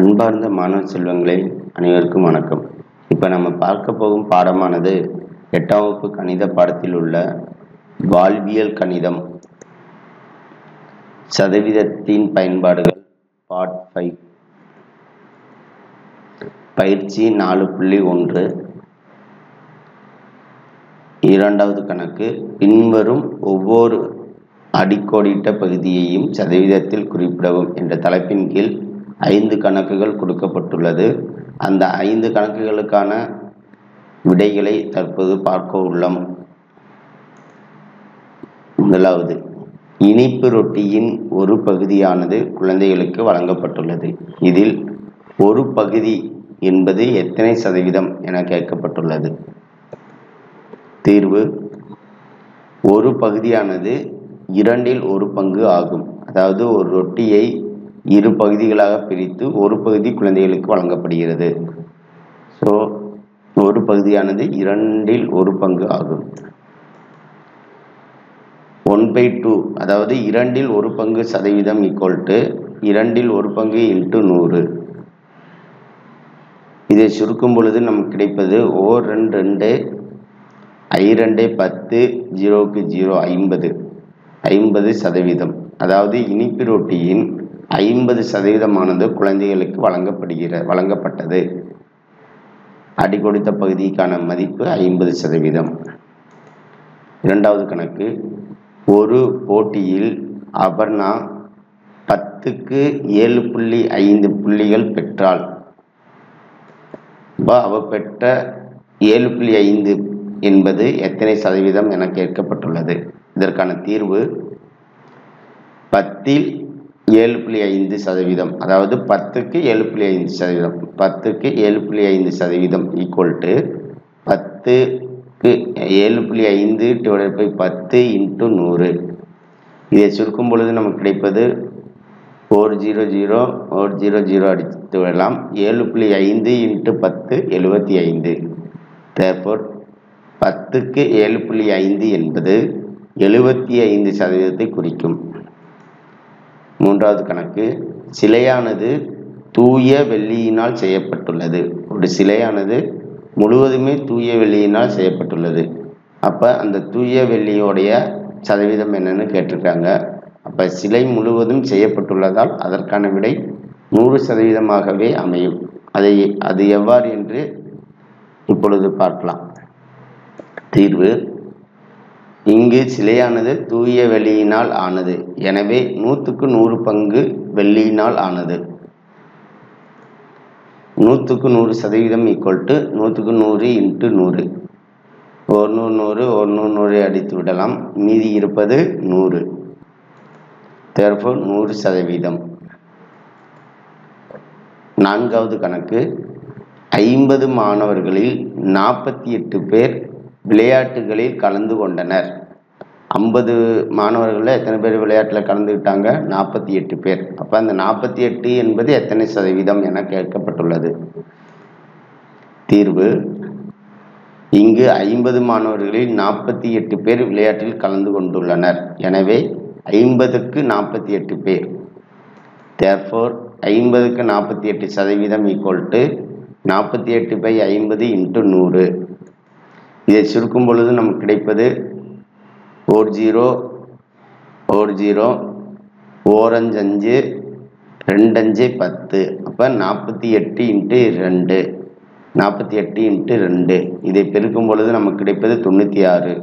அன்பார்ந்த மாணவ செல்வங்களே, அனைவருக்கும் வணக்கம். இப்போ நம்ம பார்க்க போகும் பாடமானது 8ஆம் வகுப்பு கணித பாடத்தில் உள்ள வாழ்வியல் கணிதம் சதவீதத்தின் பயன்பாடுகள் பார்ட் 5 பயிற்சி 4.1. இரண்டாவது கணக்கு. பின்வரும் ஒவ்வொரு அடிக்கோடிட்ட பகுதியையும் சதவீதத்தில் குறிப்பிடவும் என்ற தலைப்பின் கீழ் 5 கணக்குகள் கொடுக்கப்பட்டுள்ளது. அந்த 5 கணக்குகளுக்கான விடைகளை தற்போது பார்க்க உள்ளோம். முதலாவது, இனிப்பு ரொட்டியின் ஒரு பகுதியானது குழந்தைகளுக்கு வழங்கப்பட்டுள்ளது. இதில் ஒரு பகுதி என்பது எத்தனை சதவீதம் என கேட்கப்பட்டுள்ளது. தீர்வு: ஒரு பகுதியானது 2இல் ஒரு பங்கு ஆகும். அதாவது ஒரு ரொட்டியை இரு பகுதிகளாக பிரித்து ஒரு பகுதி குழந்தைகளுக்கு வழங்கப்படுகிறது. ஸோ ஒரு பகுதியானது 2இல் ஒரு பங்கு ஆகும். 1/2 அதாவது 2இல் ஒரு பங்கு சதவீதம் ஈக்குவல் டு 2இல் ஒரு பங்கு இன்ட்டு 100. இதை சுருக்கும் பொழுது நமக்கு கிடைப்பது O2 2 I2 10 0க்கு 0 50%. அதாவது இனிப்பு ரொட்டியின் 50% குழந்தைகளுக்கு வழங்கப்பட்டது. அடிக்கொடுத்த பகுதிக்கான மதிப்பு 50%. இரண்டாவது கணக்கு. ஒரு போட்டியில் அபர்ணா 10க்கு 7.5 புள்ளிகள் பெற்றாள். அவ பெற்ற 7.5 என்பது எத்தனை சதவீதம் என கேட்கப்பட்டுள்ளது. இதற்கான தீர்வு: 10இல் 7.5%. அதாவது 10க்கு 7.5%. 10க்கு 7.5% ஈக்குவல் டு 10க்கு 7.5 / 10 இன்ட்டு 100. இதை சுருக்கும் பொழுது நமக்கு கிடைப்பது 400 அடித்து விடலாம். 7.5 இன்ட்டு 10 75. தேர்ஃபோர் 10க்கு 7.5 என்பது 75% குறிக்கும். மூன்றாவது கணக்கு. சிலையானது தூய வெள்ளியினால் செய்யப்பட்டுள்ளது. ஒரு சிலையானது முழுவதுமே தூய வெள்ளியினால் செய்யப்பட்டுள்ளது. அப்போ அந்த தூய வெள்ளியோடைய சதவீதம் என்னன்னு கேட்டிருக்காங்க. அப்போ சிலை முழுவதும் செய்யப்பட்டுள்ளதால் அதற்கான விடை 100%ஆகவே அமையும். அது எவ்வாறு என்று இப்பொழுது பார்க்கலாம். தீர்வு: இங்கு சிலையானது தூய வெள்ளியினால் ஆனது. எனவே 100க்கு 100 பங்கு வெள்ளியினால் ஆனது. 100க்கு 100% ஈக்குவல் டு 100க்கு 100 இன்ட்டு 100. 100 அடித்து விடலாம். மீதி இருப்பது 100. தேர்ஃபோர் 100%. நான்காவது கணக்கு. 50 மாணவர்களில் 48 பேர் விளையாட்டுகளில் கலந்து கொண்டனர். 50 மாணவர்களில் எத்தனை பேர் விளையாட்டில் கலந்துக்கிட்டாங்க? 48 பேர். அப்போ அந்த 48 என்பது எத்தனை சதவீதம் என கேட்கப்பட்டுள்ளது. தீர்வு: இங்கு 50 மாணவர்களில் 48 பேர் விளையாட்டில் கலந்து கொண்டுள்ளனர். எனவே 50க்கு 48 பேர். தேர்ஃபோர் 50க்கு 48% ஈக்குவல் டு 48/50 இன்ட்டு 100. இதை சுருக்கும் பொழுது நமக்கு கிடைப்பது 40 40 4×5 2×5 10. அப்போ 48 இன்ட்டு 2. 48 இன்ட்டு 2. இதை பெருக்கும் பொழுது நமக்கு கிடைப்பது 96.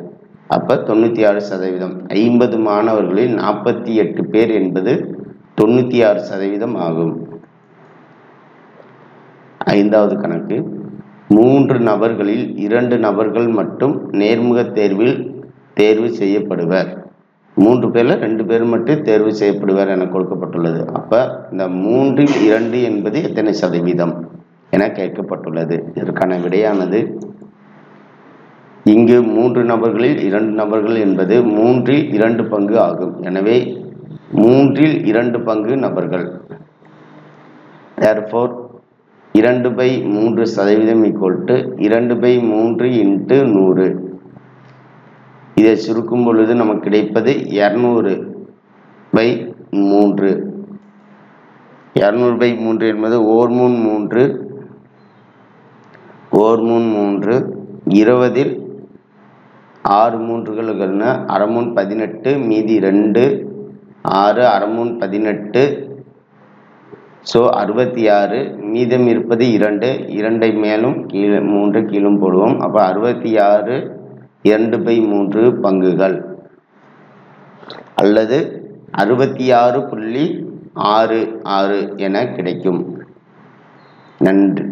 அப்போ 96%. 50 மாணவர்களில் 48 பேர் என்பது 96% ஆகும். ஐந்தாவது கணக்கு. 3 நபர்களில் 2 நபர்கள் மட்டும் நேர்முக தேர்வில் தேர்வு செய்யப்படுவர். 3 பேரில் 2 பேர் மட்டும் தேர்வு செய்யப்படுவர் என கொடுக்கப்பட்டுள்ளது. அப்போ இந்த 3இல் 2 என்பது எத்தனை சதவீதம் என கேட்கப்பட்டுள்ளது. இதற்கான விடையானது இங்கு 3 நபர்களில் 2 நபர்கள் என்பது 3இல் 2 பங்கு ஆகும். எனவே 3இல் 2 பங்கு நபர்கள். Therefore 2/3% equal to 2/3 into 100. இதை சுருக்கும் பொழுது நமக்கு கிடைப்பது 200/3. 200/3 என்பது ஓர் மூன் 3, 20 6 மூன்றுகளுக்கு அரை மூன் 18, மீதி 2 6 அரை மூன் 18, ஸோ 66. மீதம் இருப்பது 2, 2ஐ மேலும் கீழே 3 கீழும் போடுவோம். அப்போ 66 2/3 பங்குகள் அல்லது 66.66 என கிடைக்கும். நன்றி.